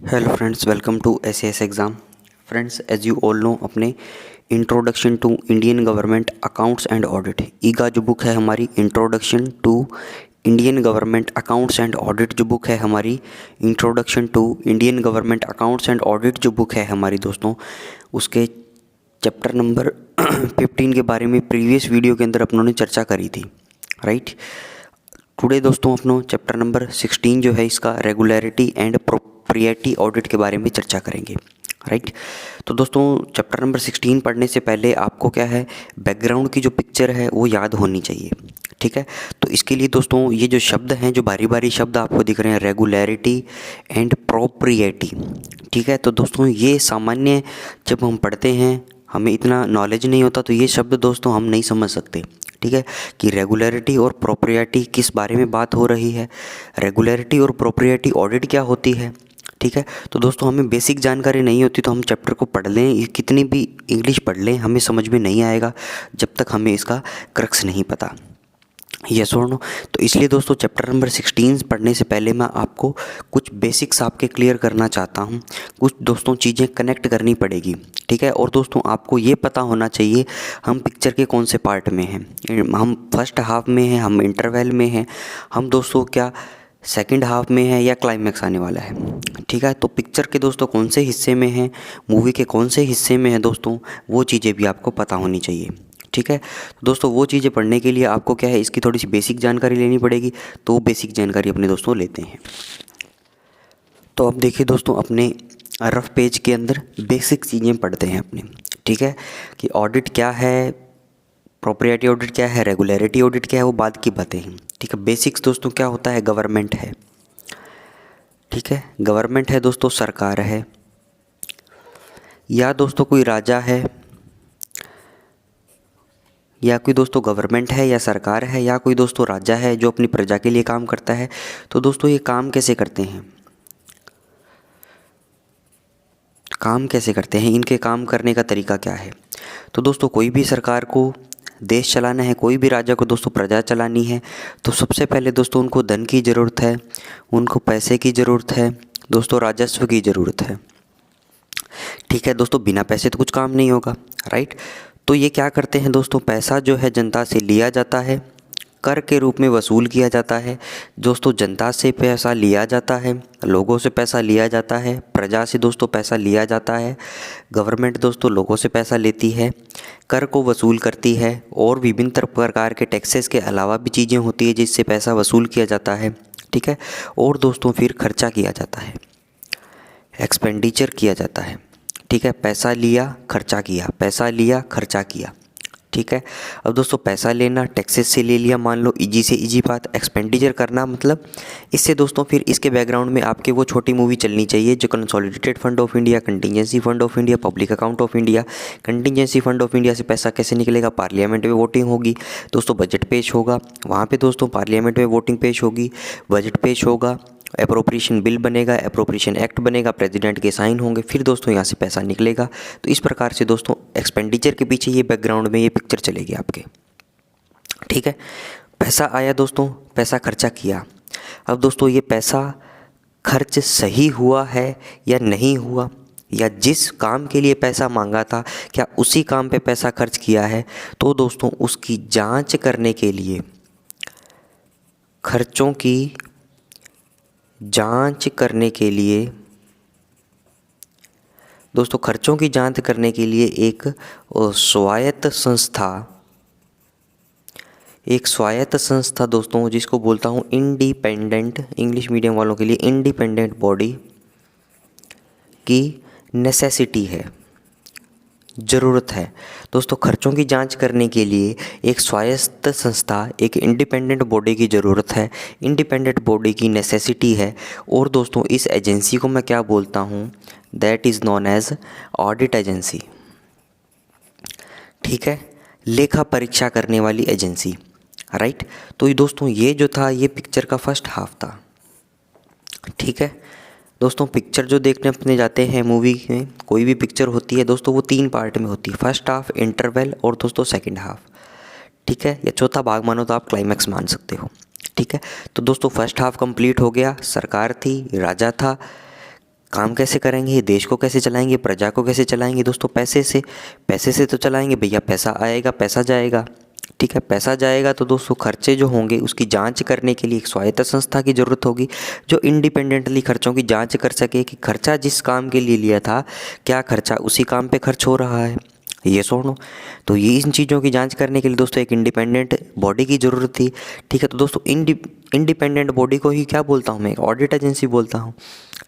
Hello friends, welcome to SAS exam. Friends, as you all know, अपने introduction to Indian government accounts and audit, ईगा जो book है हमारी, introduction to Indian government accounts and audit जो book है हमारी, introduction to Indian government accounts and audit जो book है हमारी दोस्तों, उसके चैप्टर नंबर 15 के बारे में प्रीवियस वीडियो के अंदर अपनों ने चर्चा करी थी, राइट। टुडे दोस्तों अपनों चैप्टर नंबर 16 जो है इसका रेगुलरिटी एंड प्रोप्रिएटी ऑडिट के बारे में चर्चा करेंगे, राइट। तो दोस्तों चैप्टर नंबर 16 पढ़ने से पहले आपको क्या है, बैकग्राउंड की जो पिक्चर है वो याद होनी चाहिए, ठीक है। तो इसके लिए दोस्तों ये जो शब्द हैं, जो बारी बारी शब्द आपको दिख रहे हैं, रेगुलरिटी एंड प्रोप्रिएटी, ठीक है। तो दोस्तों ये सामान्य जब हम पढ़ते हैं, हमें इतना नॉलेज नहीं होता तो ये शब्द दोस्तों हम नहीं समझ सकते, ठीक है, कि रेगुलरिटी और प्रोप्रिएटी किस बारे में बात हो रही है, रेगुलरिटी और प्रोप्रिएटी ऑडिट क्या होती है, ठीक है। तो दोस्तों हमें बेसिक जानकारी नहीं होती तो हम चैप्टर को पढ़ लें, कितनी भी इंग्लिश पढ़ लें, हमें समझ में नहीं आएगा जब तक हमें इसका क्रक्स नहीं पता, यस और नो। तो इसलिए दोस्तों चैप्टर नंबर 16 पढ़ने से पहले मैं आपको कुछ बेसिक्स आपके क्लियर करना चाहता हूँ। कुछ दोस्तों चीज़ें कनेक्ट करनी पड़ेगी, ठीक है। और दोस्तों आपको ये पता होना चाहिए हम पिक्चर के कौन से पार्ट में हैं, हम फर्स्ट हाफ में हैं, हम इंटरवल में हैं, हम दोस्तों क्या सेकंड हाफ में है या क्लाइमैक्स आने वाला है, ठीक है। तो पिक्चर के दोस्तों कौन से हिस्से में हैं, मूवी के कौन से हिस्से में हैं दोस्तों, वो चीज़ें भी आपको पता होनी चाहिए, ठीक है। तो दोस्तों वो चीज़ें पढ़ने के लिए आपको क्या है, इसकी थोड़ी सी बेसिक जानकारी लेनी पड़ेगी। तो वो बेसिक जानकारी अपने दोस्तों लेते हैं। तो अब देखिए दोस्तों, अपने रफ पेज के अंदर बेसिक चीज़ें पढ़ते हैं अपने, ठीक है, कि ऑडिट क्या है, प्रोप्रिएटी ऑडिट क्या है, रेगुलरिटी ऑडिट क्या है, वो बाद की बातें हैं, ठीक है। बेसिक्स दोस्तों क्या होता है, गवर्नमेंट है, ठीक है। गवर्नमेंट है दोस्तों, सरकार है, या दोस्तों कोई राजा है, या कोई दोस्तों गवर्नमेंट है या सरकार है, या कोई दोस्तों राजा है जो अपनी प्रजा के लिए काम करता है। तो दोस्तों ये काम कैसे करते हैं, काम कैसे करते हैं, इनके काम करने का तरीका क्या है। तो दोस्तों कोई भी सरकार को देश चलाना है, कोई भी राजा को दोस्तों प्रजा चलानी है, तो सबसे पहले दोस्तों उनको धन की ज़रूरत है, उनको पैसे की ज़रूरत है, दोस्तों राजस्व की ज़रूरत है, ठीक है। दोस्तों बिना पैसे तो कुछ काम नहीं होगा, राइट। तो ये क्या करते हैं दोस्तों, पैसा जो है जनता से लिया जाता है, कर के रूप में वसूल किया जाता है। दोस्तों जनता से पैसा लिया जाता है, लोगों से पैसा लिया जाता है, प्रजा से दोस्तों पैसा लिया जाता है, गवर्नमेंट दोस्तों लोगों से पैसा लेती है, कर को वसूल करती है, और विभिन्न प्रकार के टैक्सेस के अलावा भी चीज़ें होती है जिससे पैसा वसूल किया जाता है, ठीक है। और दोस्तों फिर खर्चा किया जाता है, एक्सपेंडिचर किया जाता है, ठीक है। पैसा लिया, खर्चा किया, पैसा लिया, खर्चा किया, ठीक है। अब दोस्तों पैसा लेना, टैक्सेस से ले लिया, मान लो इजी से इजी बात। एक्सपेंडिचर करना मतलब इससे दोस्तों फिर इसके बैकग्राउंड में आपके वो छोटी मूवी चलनी चाहिए जो consolidated fund of India, contingency fund of India, public account of India. Contingency fund of India से पैसा कैसे निकलेगा, पार्लियामेंट में वोटिंग होगी दोस्तों, बजट पेश होगा, वहाँ पे दोस्तों पार्लियामेंट में वोटिंग पेश होगी, बजट पेश होगा, अप्रोप्रिएशन बिल बनेगा, अप्रोप्रिएशन एक्ट बनेगा, प्रेसिडेंट के साइन होंगे, फिर दोस्तों यहाँ से पैसा निकलेगा। तो इस प्रकार से दोस्तों एक्सपेंडिचर के पीछे ये बैकग्राउंड में ये पिक्चर चलेगी आपके, ठीक है। पैसा आया दोस्तों, पैसा खर्चा किया। अब दोस्तों ये पैसा खर्च सही हुआ है या नहीं हुआ, या जिस काम के लिए पैसा मांगा था क्या उसी काम पे पैसा खर्च किया है, तो दोस्तों उसकी जांच करने के लिए, खर्चों की जांच करने के लिए दोस्तों, खर्चों की जांच करने के लिए एक स्वायत्त संस्था, एक स्वायत्त संस्था दोस्तों जिसको बोलता हूँ इंडिपेंडेंट, इंग्लिश मीडियम वालों के लिए इंडिपेंडेंट बॉडी की नेसेसिटी है, ज़रूरत है। दोस्तों खर्चों की जांच करने के लिए एक स्वायत्त संस्था, एक इंडिपेंडेंट बॉडी की ज़रूरत है, इंडिपेंडेंट बॉडी की नेसेसिटी है। और दोस्तों इस एजेंसी को मैं क्या बोलता हूँ, that is known as audit agency, ठीक है, लेखा परीक्षा करने वाली एजेंसी, राइट। तो ये दोस्तों ये जो था ये पिक्चर का फर्स्ट हाफ था, ठीक है। दोस्तों पिक्चर जो देखने अपने जाते हैं मूवी में, कोई भी पिक्चर होती है दोस्तों वो 3 पार्ट में होती है, फर्स्ट हाफ, इंटरवल और दोस्तों सेकंड हाफ, ठीक है। या चौथा भाग मानो तो आप क्लाइमैक्स मान सकते हो, ठीक है। तो दोस्तों फर्स्ट हाफ कंप्लीट हो गया, सरकार थी, राजा था, काम कैसे करेंगे, देश को कैसे चलाएंगे, प्रजा को कैसे चलाएंगे दोस्तों, पैसे से तो चलाएंगे भैया। पैसा आएगा पैसा जाएगा, ठीक है। पैसा जाएगा तो दोस्तों खर्चे जो होंगे उसकी जांच करने के लिए एक स्वायत्त संस्था की ज़रूरत होगी जो इंडिपेंडेंटली खर्चों की जांच कर सके कि खर्चा जिस काम के लिए लिया था क्या खर्चा उसी काम पे खर्च हो रहा है, ये सुनो। तो ये इन चीज़ों की जांच करने के लिए दोस्तों एक इंडिपेंडेंट बॉडी की ज़रूरत थी, ठीक है। तो दोस्तों इंडिपेंडेंट बॉडी को ही क्या बोलता हूँ मैं, ऑडिट एजेंसी बोलता हूँ,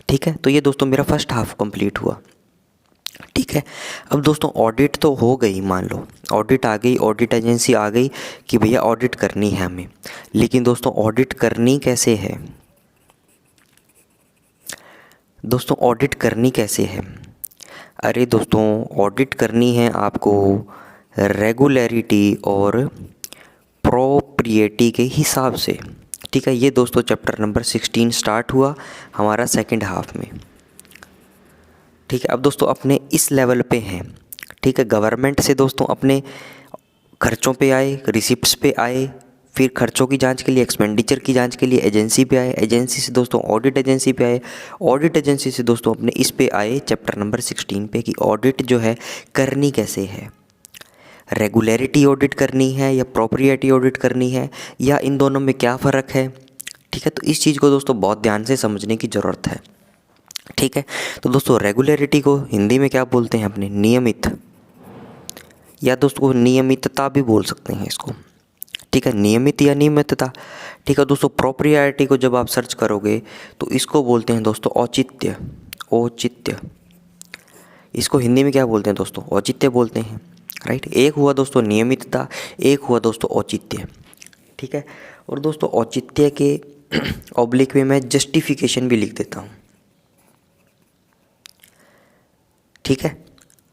ठीक है। तो ये दोस्तों मेरा फर्स्ट हाफ कंप्लीट हुआ, ठीक है। अब दोस्तों ऑडिट तो हो गई, मान लो ऑडिट आ गई, ऑडिट एजेंसी आ गई कि भैया ऑडिट करनी है हमें। लेकिन दोस्तों ऑडिट करनी कैसे है, दोस्तों ऑडिट करनी कैसे है? अरे दोस्तों ऑडिट करनी है आपको रेगुलरिटी और प्रोप्रिएटी के हिसाब से, ठीक है। ये दोस्तों चैप्टर नंबर 16 स्टार्ट हुआ हमारा सेकंड हाफ में, ठीक है। अब दोस्तों अपने इस लेवल पे हैं, ठीक है। गवर्नमेंट से दोस्तों अपने खर्चों पे आए, रिसिप्ट्स पे आए, फिर खर्चों की जांच के लिए, एक्सपेंडिचर की जांच के लिए एजेंसी पे आए, एजेंसी से दोस्तों ऑडिट एजेंसी पे आए, ऑडिट एजेंसी से दोस्तों अपने इस पे आए चैप्टर नंबर 16 पे कि ऑडिट जो है करनी कैसे है, रेगुलरिटी ऑडिट करनी है या प्रॉपर्टी ऑडिट करनी है, या इन दोनों में क्या फ़र्क है, ठीक है। तो इस चीज़ को दोस्तों बहुत ध्यान से समझने की ज़रूरत है, ठीक है। तो दोस्तों रेगुलरिटी को हिंदी में क्या बोलते हैं अपने, नियमित, या दोस्तों नियमितता भी बोल सकते हैं इसको, ठीक है, नियमित या नियमितता, ठीक है। दोस्तों प्रॉपर्टी को जब आप सर्च करोगे तो इसको बोलते हैं दोस्तों औचित्य, औचित्य। इसको हिंदी में क्या बोलते हैं दोस्तों, औचित्य बोलते हैं, राइट। एक हुआ दोस्तों नियमितता, एक हुआ दोस्तों औचित्य, ठीक है। और दोस्तों औचित्य के ऑब्लिक में मैं जस्टिफिकेशन भी लिख देता हूँ, ठीक है।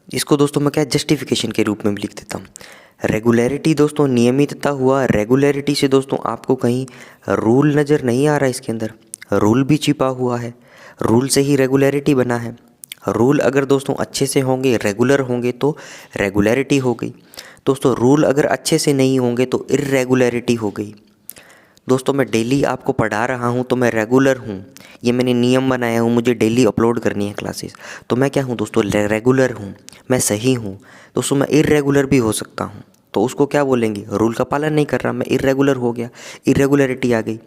इसको दोस्तों मैं क्या जस्टिफिकेशन के रूप में भी लिख देता हूँ। रेगुलरिटी दोस्तों नियमितता हुआ, रेगुलरिटी से दोस्तों आपको कहीं रूल नज़र नहीं आ रहा है, इसके अंदर रूल भी छिपा हुआ है, रूल से ही रेगुलरिटी बना है। रूल अगर दोस्तों अच्छे से होंगे, रेगुलर होंगे तो रेगुलरिटी हो गई। दोस्तों रूल अगर अच्छे से नहीं होंगे तो इर्रेगुलरिटी हो गई। दोस्तों मैं डेली आपको पढ़ा रहा हूँ तो मैं रेगुलर हूँ, ये मैंने नियम बनाया हूँ, मुझे डेली अपलोड करनी है क्लासेस, तो मैं क्या हूँ दोस्तों, रेगुलर हूँ, मैं सही हूँ। दोस्तों मैं इर्रेगुलर भी हो सकता हूँ, तो उसको क्या बोलेंगे, रूल का पालन नहीं कर रहा, मैं इर्रेगुलर हो गया, इर्रेगुलरिटी आ गई,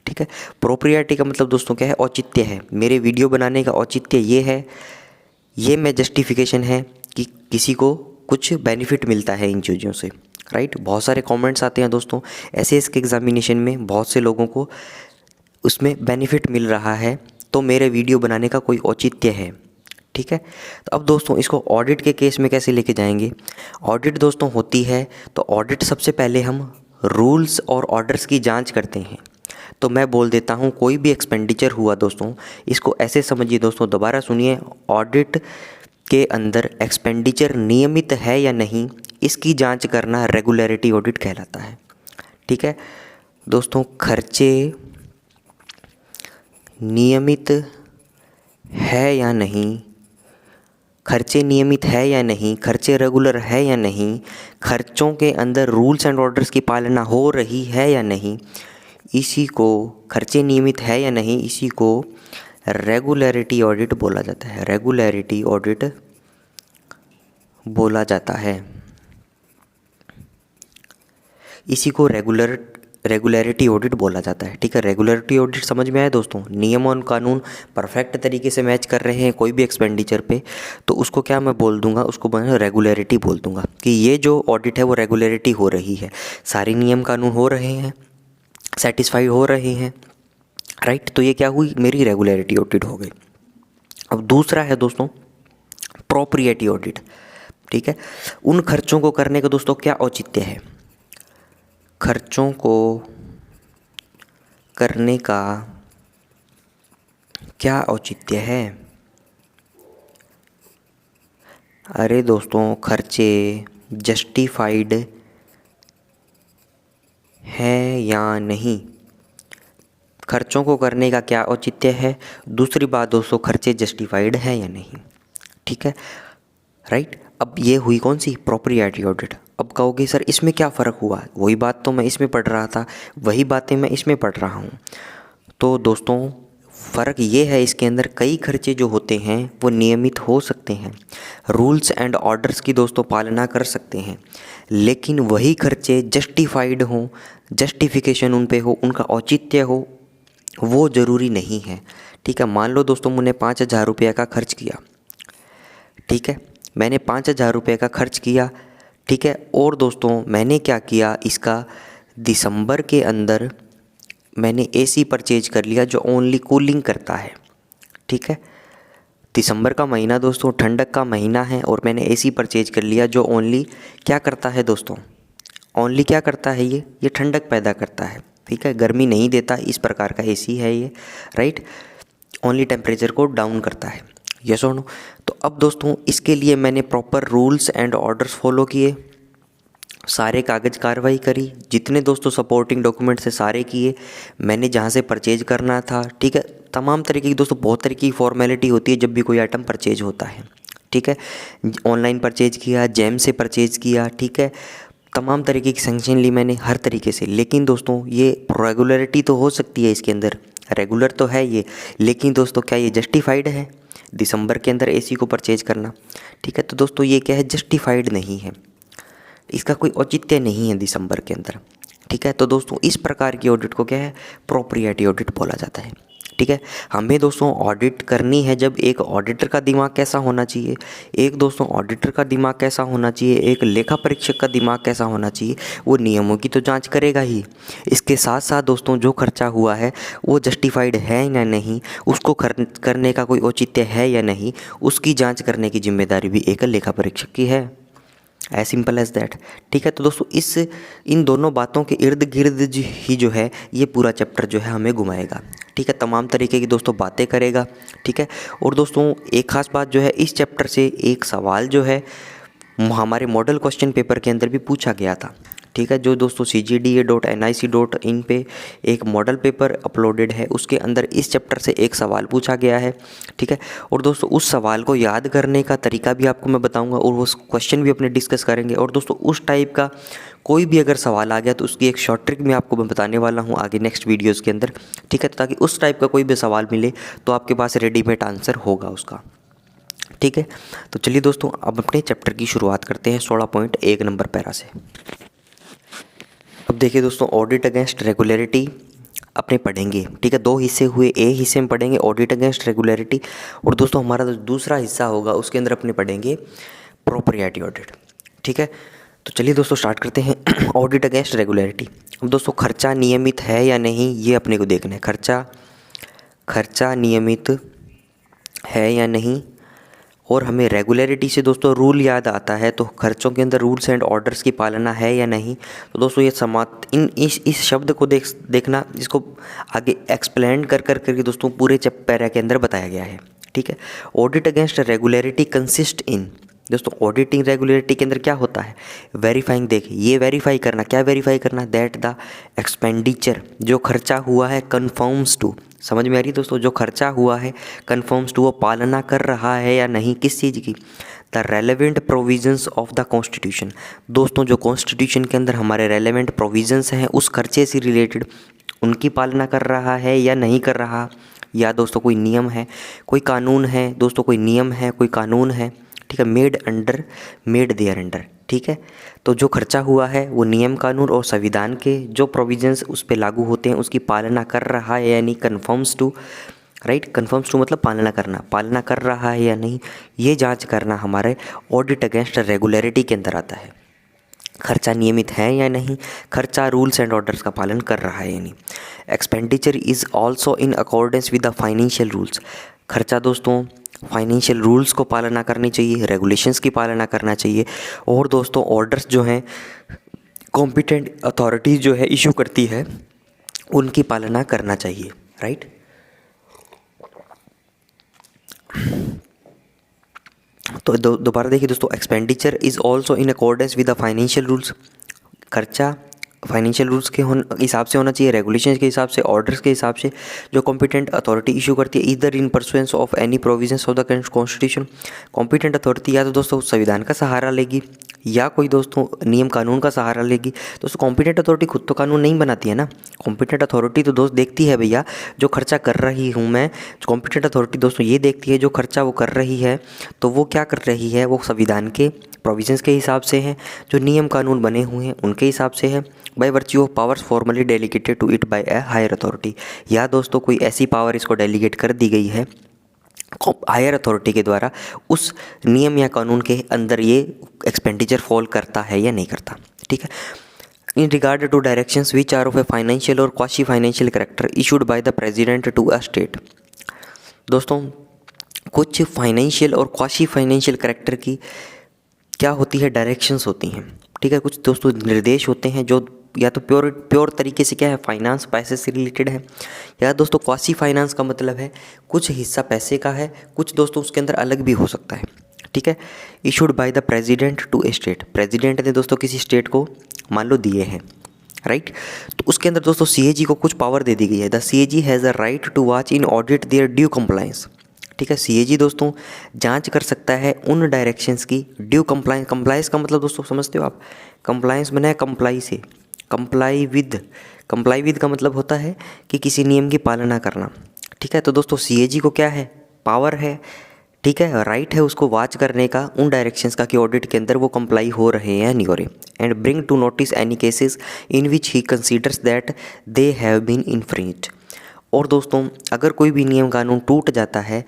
ठीक है। प्रोप्रिएटी का मतलब दोस्तों क्या है, औचित्य है। मेरे वीडियो बनाने का औचित्य ये है, ये मैं जस्टिफिकेशन है कि किसी को कुछ बेनिफिट मिलता है इन चीज़ों से, राइट। बहुत सारे कमेंट्स आते हैं दोस्तों एसएएस के एग्जामिनेशन में, बहुत से लोगों को उसमें बेनिफिट मिल रहा है, तो मेरे वीडियो बनाने का कोई औचित्य है, ठीक है। तो अब दोस्तों इसको ऑडिट के केस में कैसे लेके जाएंगे। ऑडिट दोस्तों होती है तो ऑडिट सबसे पहले हम रूल्स और ऑर्डर्स की जांच करते हैं। तो मैं बोल देता हूँ कोई भी एक्सपेंडिचर हुआ दोस्तों, इसको ऐसे समझिए दोस्तों, दोबारा सुनिए, ऑडिट के अंदर एक्सपेंडिचर नियमित है या नहीं, इसकी जांच करना रेगुलरिटी ऑडिट कहलाता है, ठीक है। दोस्तों खर्चे नियमित है या नहीं, खर्चे नियमित है या नहीं, खर्चे रेगुलर है या नहीं, खर्चों के अंदर रूल्स एंड ऑर्डर्स की पालना हो रही है या नहीं, इसी को खर्चे नियमित है या नहीं, इसी को रेगुलरिटी ऑडिट बोला जाता है, रेगुलरिटी ऑडिट बोला जाता है। इसी को रेगुलरिटी ऑडिट बोला जाता है, ठीक है। रेगुलरिटी ऑडिट समझ में आया दोस्तों, नियम और कानून परफेक्ट तरीके से मैच कर रहे हैं कोई भी एक्सपेंडिचर पे, तो उसको क्या मैं बोल दूंगा, उसको मैं रेगुलरिटी बोल दूंगा कि ये जो ऑडिट है वो रेगुलरिटी हो रही है, सारे नियम कानून हो रहे हैं, सेटिस्फाइड हो रहे हैं, राइट। तो ये क्या हुई, मेरी रेगुलरिटी ऑडिट हो गई। अब दूसरा है दोस्तों प्रॉपर्टी ऑडिट, ठीक है। उन खर्चों को करने का दोस्तों क्या औचित्य है, खर्चों को करने का क्या औचित्य है। अरे दोस्तों खर्चे जस्टिफाइड है या नहीं, खर्चों को करने का क्या औचित्य है। दूसरी बात दोस्तों खर्चे जस्टिफाइड है या नहीं, ठीक है, राइट। अब ये हुई कौन सी, प्रॉपर्टी ऑडिट। अब कहोगे सर इसमें क्या फ़र्क हुआ, वही बात तो मैं इसमें पढ़ रहा था, वही बातें मैं इसमें पढ़ रहा हूँ। तो दोस्तों फ़र्क ये है इसके अंदर कई खर्चे जो होते हैं वो नियमित हो सकते हैं, रूल्स एंड ऑर्डर्स की दोस्तों पालना कर सकते हैं, लेकिन वही खर्चे जस्टिफाइड हों, जस्टिफिकेशन उन पे हो, उनका औचित्य हो, वो ज़रूरी नहीं है। ठीक है, मान लो दोस्तों मैंने 5,000 रुपये का खर्च किया। ठीक है, मैंने 5,000 रुपये का खर्च किया। ठीक है, और दोस्तों मैंने क्या किया, इसका दिसंबर के अंदर मैंने एसी परचेज कर लिया जो ओनली कूलिंग करता है। ठीक है, दिसंबर का महीना दोस्तों ठंडक का महीना है और मैंने एसी परचेज कर लिया जो ओनली क्या करता है दोस्तों, ओनली क्या करता है, ये ठंडक पैदा करता है। ठीक है, गर्मी नहीं देता, इस प्रकार का एसी है ये, राइट, ओनली टेम्परेचर को डाउन करता है। यस और नो। तो अब दोस्तों इसके लिए मैंने proper rules and orders follow किए, सारे कागज़ कार्रवाई करी, जितने दोस्तों सपोर्टिंग डॉक्यूमेंट्स है सारे किए, मैंने जहाँ से परचेज करना था। ठीक है, तमाम तरीके की दोस्तों बहुत तरीके की फॉर्मेलिटी होती है जब भी कोई आइटम परचेज होता है। ठीक है, ऑनलाइन परचेज किया, जैम से परचेज किया। ठीक है, तमाम तरीके की सैंक्शन ली मैंने हर तरीके से, लेकिन दोस्तों ये रेगुलरिटी तो हो सकती है इसके अंदर, रेगुलर तो है ये, लेकिन दोस्तों क्या ये जस्टिफाइड है दिसंबर के अंदर एसी को परचेज करना? ठीक है, तो दोस्तों ये क्या है, जस्टिफाइड नहीं है, इसका कोई औचित्य नहीं है दिसंबर के अंदर। ठीक है, तो दोस्तों इस प्रकार की ऑडिट को क्या है, प्रोप्रिएटी ऑडिट बोला जाता है। ठीक है, हमें दोस्तों ऑडिट करनी है जब एक ऑडिटर का दिमाग कैसा होना चाहिए, एक दोस्तों ऑडिटर का दिमाग कैसा होना चाहिए, एक लेखा परीक्षक का दिमाग कैसा होना चाहिए, वो नियमों की तो जांच करेगा ही, इसके साथ साथ दोस्तों जो खर्चा हुआ है वो जस्टिफाइड है या नहीं, उसको करने का कोई औचित्य है या नहीं, उसकी जाँच करने की जिम्मेदारी भी एक लेखा परीक्षक की है। As simple as that. ठीक है, तो दोस्तों इन दोनों बातों के इर्द गिर्द ही जो है ये पूरा चैप्टर जो है हमें घुमाएगा। ठीक है, तमाम तरीके की दोस्तों बातें करेगा। ठीक है, और दोस्तों एक ख़ास बात जो है, इस चैप्टर से एक सवाल जो है हमारे मॉडल क्वेश्चन पेपर के अंदर भी पूछा गया था। ठीक है, जो दोस्तों cgda.nic.in पे एक मॉडल पेपर अपलोडेड है, उसके अंदर इस चैप्टर से एक सवाल पूछा गया है। ठीक है, और दोस्तों उस सवाल को याद करने का तरीका भी आपको मैं बताऊंगा और वो क्वेश्चन भी अपने डिस्कस करेंगे। और दोस्तों उस टाइप का कोई भी अगर सवाल आ गया तो उसकी एक शॉर्ट ट्रिक मैं आपको बताने वाला हूँ आगे नेक्स्ट वीडियोज़ के अंदर। ठीक है, तो ताकि उस टाइप का कोई भी सवाल मिले तो आपके पास रेडीमेड आंसर होगा उसका। ठीक है, तो चलिए दोस्तों अब अपने चैप्टर की शुरुआत करते हैं 16.1 नंबर पैरा से। अब देखिए दोस्तों, ऑडिट अगेंस्ट रेगुलरिटी अपने पढ़ेंगे। ठीक है, दो हिस्से हुए, ए हिस्से में पढ़ेंगे ऑडिट अगेंस्ट रेगुलरिटी, और दोस्तों हमारा दूसरा हिस्सा होगा उसके अंदर अपने पढ़ेंगे प्रोप्रिएटी ऑडिट। ठीक है, तो चलिए दोस्तों स्टार्ट करते हैं ऑडिट अगेंस्ट रेगुलरिटी। अब दोस्तों खर्चा नियमित है या नहीं ये अपने को देखना है, खर्चा नियमित है या नहीं, और हमें रेगुलरिटी से दोस्तों रूल याद आता है, तो खर्चों के अंदर रूल्स एंड ऑर्डर्स की पालना है या नहीं। तो दोस्तों ये इस शब्द को देखना, इसको आगे एक्सप्लेन कर दोस्तों पूरे पैरा के अंदर बताया गया है। ठीक है, audit against regularity consist in, दोस्तों ऑडिटिंग रेगुलरिटी के अंदर क्या होता है, वेरीफाइंग। देखिए ये वेरीफाई करना, क्या वेरीफाई करना, दैट द एक्सपेंडिचर, जो खर्चा हुआ है, कन्फर्म्स टू, समझ में आ रही है दोस्तों, जो खर्चा हुआ है कन्फर्म्स टू, वो पालना कर रहा है या नहीं, किस चीज़ की, the relevant provisions of the constitution. दोस्तों जो कॉन्स्टिट्यूशन के अंदर हमारे रेलेवेंट प्रोविजंस हैं उस खर्चे से रिलेटेड उनकी पालना कर रहा है या नहीं कर रहा, या दोस्तों कोई नियम है, कोई कानून है दोस्तों, कोई नियम है, कोई कानून है। ठीक है, मेड देयर अंडर। ठीक है, तो जो खर्चा हुआ है वो नियम कानून और संविधान के जो प्रोविजंस उस पर लागू होते हैं उसकी पालना कर रहा है यानी conforms to, right, conforms to मतलब पालना करना, पालना कर रहा है या नहीं, ये जांच करना हमारे ऑडिट अगेंस्ट रेगुलरिटी के अंदर आता है। खर्चा नियमित है या नहीं, खर्चा रूल्स एंड ऑर्डर्स का पालन कर रहा है या नहीं। Expenditure is also in accordance with the financial rules, खर्चा दोस्तों फाइनेंशियल रूल्स को पालना करनी चाहिए, रेगुलेशंस की पालना करना चाहिए, और दोस्तों ऑर्डर्स जो हैं कॉम्पिटेंट अथॉरिटीज़ जो है इशू करती है उनकी पालना करना चाहिए, राइट। तो दोबारा देखिए दोस्तों, expenditure is also in accordance with the financial rules, खर्चा फाइनेंशियल रूल्स के हिसाब से होना चाहिए, रेगुलेशंस के हिसाब से, ऑर्डर्स के हिसाब से जो कॉम्पिटेंट अथॉरिटी इशू करती है, either in pursuance of any provisions of the constitution. Competent authority या तो दोस्तों संविधान का सहारा लेगी या कोई दोस्तों नियम कानून का सहारा लेगी। दोस्तों कॉम्पिटेंट अथॉरिटी खुद तो कानून नहीं बनाती है ना, कॉम्पिटेंट अथॉरिटी तो दोस्त देखती है भैया जो खर्चा कर रही हूँ मैं, कॉम्पिटेंट अथॉरिटी दोस्तों ये देखती है जो खर्चा वो कर रही है तो वो क्या कर रही है, वो संविधान के प्रोविजंस के हिसाब से है, जो नियम कानून बने हुए हैं उनके हिसाब से है, by virtue of powers formally delegated to it by a higher authority, या दोस्तों कोई ऐसी पावर इसको डेलीगेट कर दी गई है हायर अथॉरिटी के द्वारा, उस नियम या कानून के अंदर ये एक्सपेंडिचर फॉल करता है या नहीं करता। ठीक है। In regard to directions which are of a financial और quasi financial character issued by the president to a state. दोस्तों कुछ फाइनेंशियल और क्वासी फाइनेंशियल करेक्टर की क्या होती है, डायरेक्शंस होती हैं। ठीक है। कुछ दोस्तों निर्देश होते हैं जो या तो प्योर तरीके से क्या है, फाइनेंस पैसे से रिलेटेड है, या दोस्तों क्वासी फाइनेंस का मतलब है कुछ हिस्सा पैसे का है, कुछ दोस्तों उसके अंदर अलग भी हो सकता है। ठीक है। Issued by the president to a state, president ने दोस्तों किसी स्टेट को मान लो दिए हैं, राइट, तो उसके अंदर दोस्तों सीएजी को कुछ पावर दे दी गई है। The CAG has a right to watch in audit their due compliance. ठीक है। सीएजी दोस्तों जांच कर सकता है उन डायरेक्शंस की ड्यू कंप्लायंस, कंप्लायंस का मतलब दोस्तों समझते हो आप, कंप्लायंस बना है कंप्लाई से, कंप्लाई विद का मतलब होता है कि किसी नियम की पालना करना। ठीक है। तो दोस्तों सीएजी को क्या है, पावर है, ठीक है, राइट है उसको वॉच करने का उन डायरेक्शंस का कि ऑडिट के अंदर वो कंप्लाई हो रहे हैं या नहीं हो रहे, and bring to notice any cases in which he considers that they have been infringed. और दोस्तों अगर कोई भी नियम कानून टूट जाता है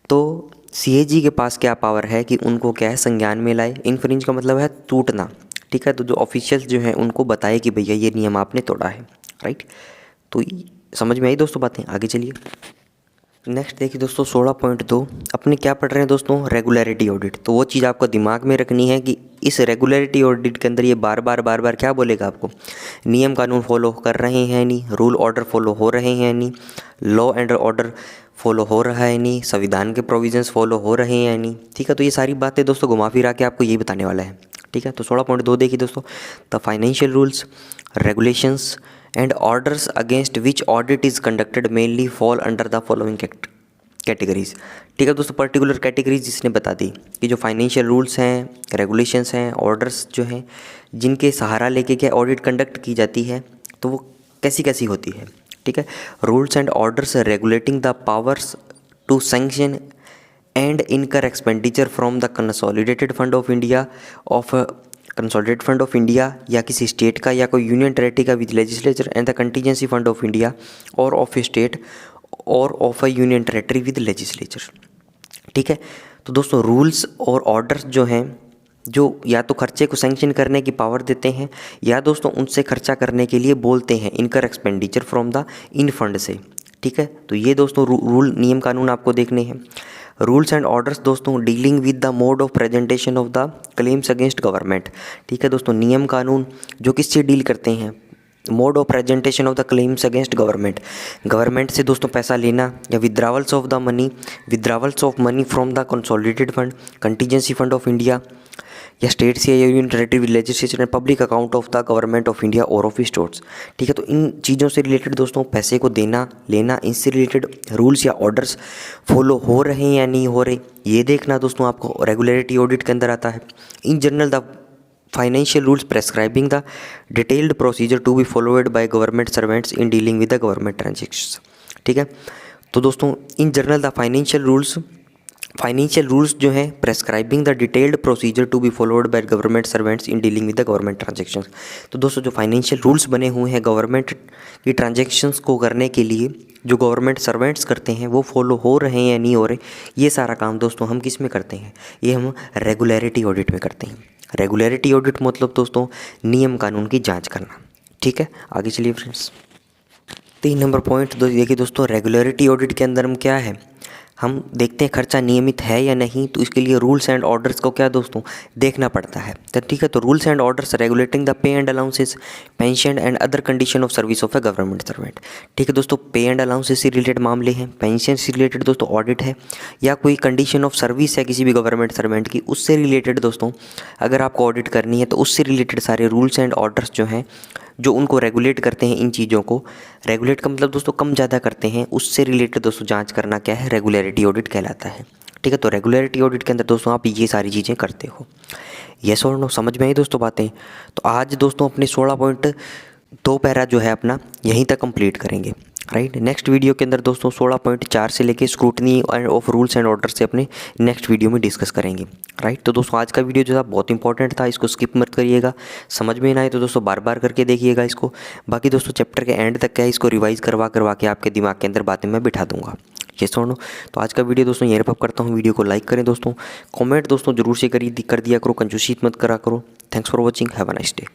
तो सीएजी के पास क्या पावर है कि उनको क्या है, संज्ञान में लाए। इन्फ्रिंज का मतलब है टूटना। ठीक है। तो जो ऑफिशियल्स जो हैं उनको बताए कि भैया ये नियम आपने तोड़ा है, राइट। तो समझ में आई दोस्तों बातें, आगे चलिए। नेक्स्ट देखिए दोस्तों 16.2 अपने क्या पढ़ रहे हैं दोस्तों, रेगुलरिटी ऑडिट। तो वो चीज़ आपको दिमाग में रखनी है कि इस रेगुलरिटी ऑडिट के अंदर ये बार बार क्या बोलेगा आपको, नियम कानून फॉलो कर रहे हैं नहीं, रूल ऑर्डर फॉलो हो रहे हैं नहीं, लॉ एंड ऑर्डर फॉलो हो रहा है नहीं, संविधान के प्रोविजंस फॉलो हो रहे हैं नहीं। ठीक है। तो ये सारी बातें दोस्तों घुमा फिरा के आपको यही बताने वाला है। ठीक है। तो 16.2 देखिए दोस्तों, the financial rules regulations and orders against which audit is conducted mainly fall under the following categories. ठीक है दोस्तों, पर्टिकुलर कैटेगरीज जिसने बता दी कि जो फाइनेंशियल रूल्स हैं, रेगुलेशंस हैं, ऑर्डर्स जो हैं जिनके सहारा लेके क्या ऑडिट कंडक्ट की जाती है तो वो कैसी कैसी होती है। ठीक है। Rules and orders regulating the powers to sanction and incur expenditure from the consolidated fund of India consolidated fund of India या किसी स्टेट का या कोई यूनियन टेरेटरी का with legislature and the contingency fund of India और of a state और of a union territory with legislature. ठीक है। तो दोस्तों रूल्स और ऑर्डर्स जो हैं जो या तो खर्चे को सैंक्शन करने की पावर देते हैं या दोस्तों उनसे खर्चा करने के लिए बोलते हैं, इनकर expenditure from the in fund से। ठीक है। तो ये दोस्तों रूल नियम कानून आपको देखने हैं। रूल्स एंड ऑर्डर्स दोस्तों dealing with the mode of presentation of the claims against government. ठीक है दोस्तों, नियम कानून जो किससे डील करते हैं, mode of presentation of the claims against government, government से दोस्तों पैसा लेना या withdrawals of money from the consolidated fund, contingency fund of India या स्टेट से या union territory with legislature and public account of the government of India और of states. ठीक है। तो इन चीज़ों से रिलेटेड दोस्तों पैसे को देना लेना, इनसे रिलेटेड रूल्स या ऑर्डर्स फॉलो हो रहे हैं या नहीं हो रहे, ये देखना दोस्तों आपको रेगुलरिटी ऑडिट के अंदर आता है। In general the financial rules prescribing the detailed procedure to be followed by government servants in dealing with the government transactions. ठीक है। तो दोस्तों in general the financial rules जो हैं prescribing the detailed procedure to be followed by government servants in dealing with the government transactions. तो दोस्तों जो financial rules बने हुए हैं गवर्नमेंट की ट्रांजेक्शन्स को करने के लिए, जो गवर्नमेंट सर्वेंट्स करते हैं वो फॉलो हो रहे हैं या नहीं हो रहे, ये सारा काम दोस्तों हम किस में करते हैं, ये हम रेगुलरिटी ऑडिट में करते हैं। रेगुलरिटी ऑडिट मतलब दोस्तों नियम कानून की जांच करना। ठीक है। आगे चलिए फ्रेंड्स, 3 नंबर पॉइंट देखिए दोस्तों, रेगुलरिटी ऑडिट के अंदर हम क्या है, हम देखते हैं खर्चा नियमित है या नहीं, तो इसके लिए रूल्स एंड ऑर्डर्स को क्या दोस्तों देखना पड़ता है। तो ठीक है। तो rules and orders regulating the pay and allowances, pension and other condition of service of A government servant. ठीक है दोस्तों, पे एंड अलाउंसेस से रिलेटेड मामले हैं, पेंशन से रिलेटेड दोस्तों ऑडिट है, या कोई कंडीशन ऑफ सर्विस है किसी भी गवर्नमेंट सर्वेंट की, उससे रिलेटेड दोस्तों अगर आपको ऑडिट करनी है तो उससे रिलेटेड सारे रूल्स एंड ऑर्डर्स जो हैं जो उनको रेगुलेट करते हैं, इन चीज़ों को रेगुलेट का मतलब दोस्तों कम ज़्यादा करते हैं, उससे रिलेटेड दोस्तों जांच करना क्या है, रेगुलरिटी ऑडिट कहलाता है। ठीक है। तो रेगुलरिटी ऑडिट के अंदर दोस्तों आप ये सारी चीज़ें करते हो। यस और नो, समझ में आई दोस्तों बातें? तो आज दोस्तों अपने 16.2 पैरा जो है अपना यहीं तक कंप्लीट करेंगे, राइट। नेक्स्ट वीडियो के अंदर दोस्तों 16.4 से लेके scrutiny end of rules and order से अपने नेक्स्ट वीडियो में डिस्कस करेंगे, राइट। तो दोस्तों आज का वीडियो जो था बहुत इंपॉर्टेंट था, इसको स्किप मत करिएगा। समझ में ना आए तो दोस्तों बार बार करके देखिएगा इसको। बाकी दोस्तों चैप्टर के एंड तक क्या है, इसको रिवाइज करवा के आपके दिमाग के अंदर बातें मैं बिठा दूंगा। ये सुनो, तो आज का वीडियो दोस्तों यहीं रैप करता हूँ। वीडियो को लाइक करें दोस्तों, कमेंट दोस्तों जरूर से कर दिया करो, कंजूसी मत करा करो। Thanks for watching, have a nice day.